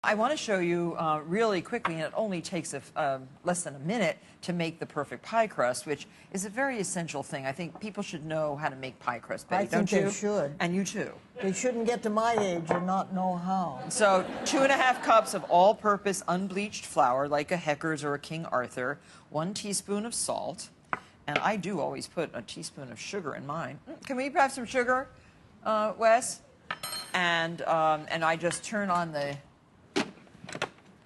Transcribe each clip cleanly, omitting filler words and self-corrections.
I want to show you really quickly, and it only takes less than a minute to make the perfect pie crust, which is a very essential thing. I think people should know how to make pie crust, Betty, don't you? I think they should. And you too. They shouldn't get to my age and not know how. So 2½ cups of all-purpose unbleached flour, like a Hecker's or a King Arthur, 1 teaspoon of salt, and I do always put a teaspoon of sugar in mine. Can we have some sugar, Wes? And I just turn on the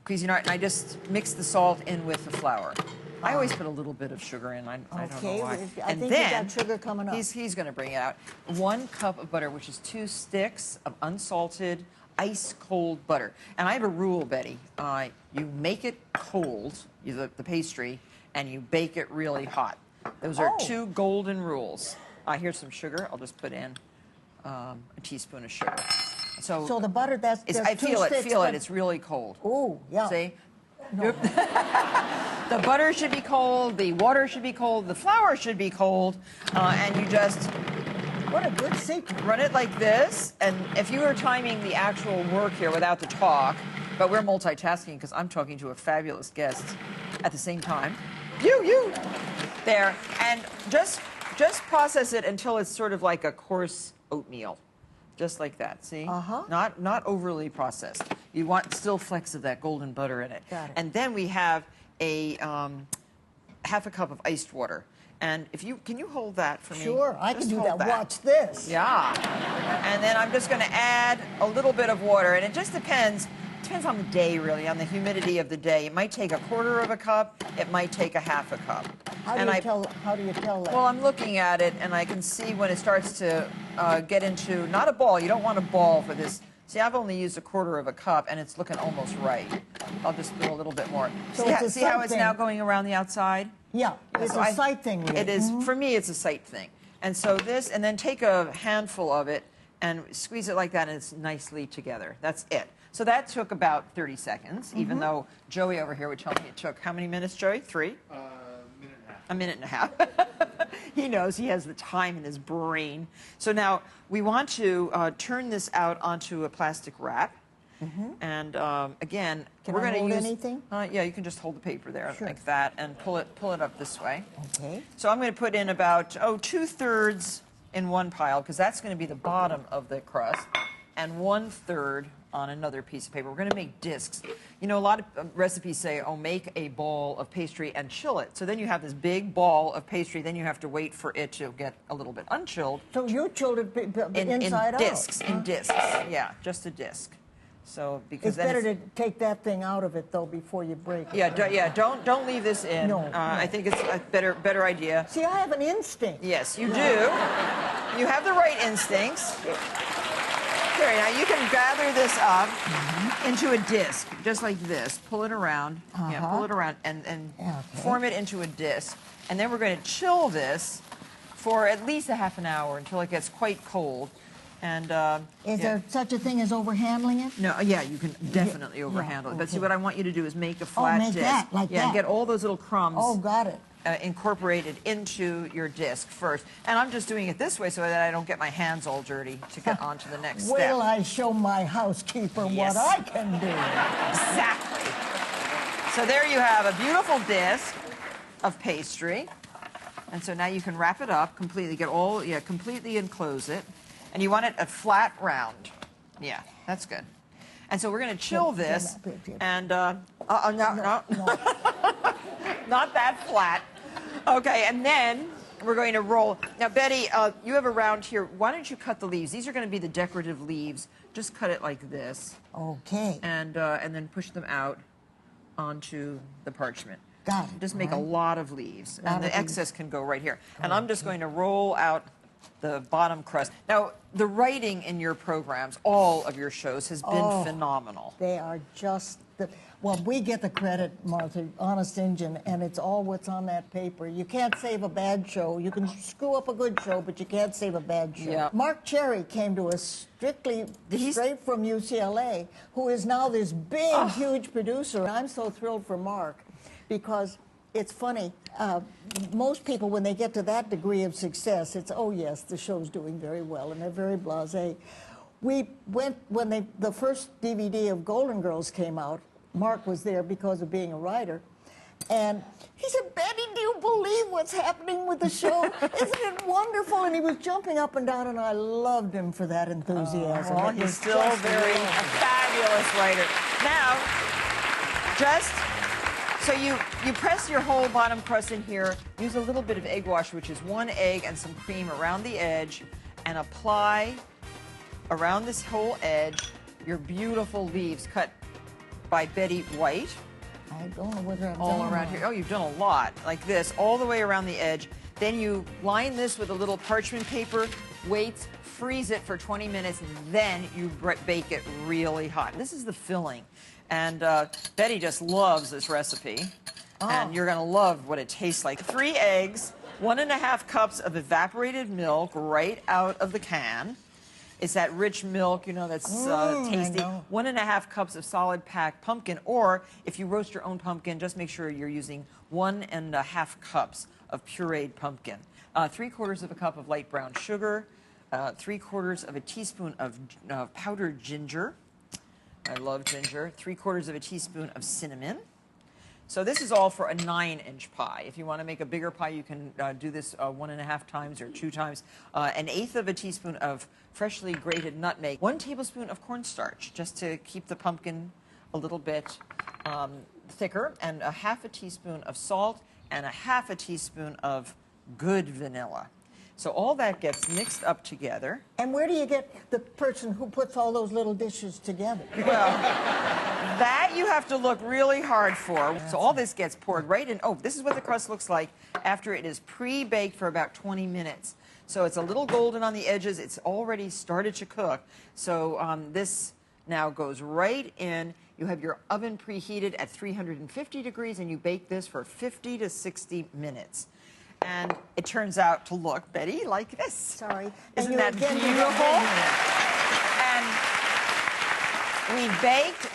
Cuisinart, and I just mix the salt in with the flour. I always put a little bit of sugar in. I don't know why. I think you got sugar coming up. He's going to bring it out. 1 cup of butter, which is 2 sticks of unsalted, ice-cold butter. And I have a rule, Betty. You make it cold, the pastry, and you bake it really hot. Those are 2 golden rules. Here's some sugar. I'll just put in a teaspoon of sugar. So the butter, I feel it. It's really cold. Oh, yeah. See? No. The butter should be cold, the water should be cold, the flour should be cold, and you just... What a good secret. Run it like this, and if you were timing the actual work here without the talk, but we're multitasking because I'm talking to a fabulous guest at the same time. You! There. And just process it until it's sort of like a coarse oatmeal. Just like that, see? Not overly processed. You want still flecks of that golden butter in it. Got it. And then we have a ½ cup of iced water. And can you hold that for me? Sure, I can do that. Watch this. Yeah. And then I'm just going to add a little bit of water, and it just depends on the day, really, on the humidity of the day. It might take 1/4 cup. It might take ½ cup. How do you tell that? Well, I'm looking at it, and I can see when it starts to get into, not a ball. You don't want a ball for this. See, I've only used 1/4 cup, and it's looking almost right. I'll just put a little bit more. So see how it's now going around the outside? Yeah, it's a sight thing. Really. It is. For me, it's a sight thing. And so and then take a handful of it and squeeze it like that, and it's nicely together. That's it. So that took about 30 seconds, even though Joey over here would tell me it took how many minutes, Joey? 3? A minute and a half. He knows. He has the time in his brain. So now we want to turn this out onto a plastic wrap. And again, we're going to use anything. Yeah, you can just hold the paper there like that and pull it up this way. Okay. So I'm going to put in about 2/3 in one pile, because that's going to be the bottom of the crust, and 1/3 on another piece of paper. We're going to make discs. You know, a lot of recipes say, oh, make a ball of pastry and chill it. So then you have this big ball of pastry, then you have to wait for it to get a little bit unchilled. So you chilled it inside out? In discs, yeah, just a disc. So because it's better to take that thing out of it, though, before you break it. Yeah, don't leave this in. No. I think it's a better idea. See, I have an instinct. Yes, you do. You have the right instincts. Here, now you can gather this up into a disc, just like this. Pull it around. Yeah, pull it around and form it into a disc. And then we're going to chill this for at least a ½ hour until it gets quite cold. And is there such a thing as overhandling it? No, yeah, you can definitely overhandle it. But see, what I want you to do is make a flat disc. That, like that. And get all those little crumbs. Oh, got it. Incorporated into your disc first. And I'm just doing it this way so that I don't get my hands all dirty to get on to the next step. Wait till I show my housekeeper what I can do. Exactly. So there you have a beautiful disc of pastry. And so now you can wrap it up completely, completely enclose it. And you want it a flat round. Yeah, that's good. And so we're going to chill this. And, no. Not that flat. Okay, and then we're going to roll. Now, Betty, you have around here. Why don't you cut the leaves? These are going to be the decorative leaves. Just cut it like this. Okay. And then push them out onto the parchment. Got it. Just make a lot of leaves. And the excess can go right here. And I'm just going to roll out the bottom crust. Now, the writing in your programs, all of your shows, has been phenomenal. They are just well, we get the credit, Martha, honest Injun, and it's all what's on that paper. You can't save a bad show. You can screw up a good show, but you can't save a bad show. Yeah. Mark Cherry came to us straight from UCLA, who is now this big, huge producer. I'm so thrilled for Mark, because it's funny. Most people, when they get to that degree of success, it's, oh, yes, the show's doing very well, and they're very blasé. We went, when the first DVD of Golden Girls came out, Mark was there because of being a writer, and he said, Betty, do you believe what's happening with the show? Isn't it wonderful? And he was jumping up and down, and I loved him for that enthusiasm. Well, he's still a fabulous writer. Now, just so you press your whole bottom crust in here, use a little bit of egg wash, which is 1 egg and some cream around the edge, and apply around this whole edge your beautiful leaves cut by Betty White. I don't know whether I've all done around here. Oh, you've done a lot, like this, all the way around the edge. Then you line this with a little parchment paper, wait, freeze it for 20 minutes, and then you bake it really hot. This is the filling. And Betty just loves this recipe. Oh. And you're gonna love what it tastes like. 3 eggs, 1½ cups of evaporated milk right out of the can. It's that rich milk, you know, that's tasty. 1½ cups of solid packed pumpkin, or if you roast your own pumpkin, just make sure you're using 1½ cups of pureed pumpkin. 3/4 of a cup of light brown sugar, 3/4 of a teaspoon of powdered ginger. I love ginger. 3/4 of a teaspoon of cinnamon. So this is all for a 9-inch pie. If you want to make a bigger pie, you can do this 1½ times or 2 times. 1/8 of a teaspoon of freshly grated nutmeg. 1 tablespoon of cornstarch, just to keep the pumpkin a little bit thicker, and 1/2 teaspoon of salt, and 1/2 teaspoon of good vanilla. So all that gets mixed up together. And where do you get the person who puts all those little dishes together? Well, that you have to look really hard for. So all this gets poured right in. Oh, this is what the crust looks like after it is pre-baked for about 20 minutes. So it's a little golden on the edges. It's already started to cook. So this now goes right in. You have your oven preheated at 350 degrees, and you bake this for 50 to 60 minutes. And it turns out to look, Betty, like this. Sorry. Isn't that beautiful? And we baked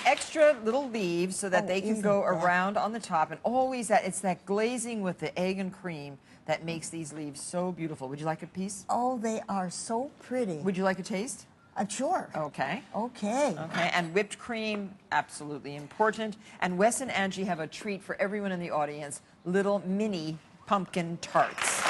extra little leaves so that they can go around on the top. And always it's that glazing with the egg and cream that makes these leaves so beautiful. Would you like a piece? Oh, they are so pretty. Would you like a taste? Sure. Okay. Okay. Okay, and whipped cream, absolutely important. And Wes and Angie have a treat for everyone in the audience, little mini pumpkin tarts.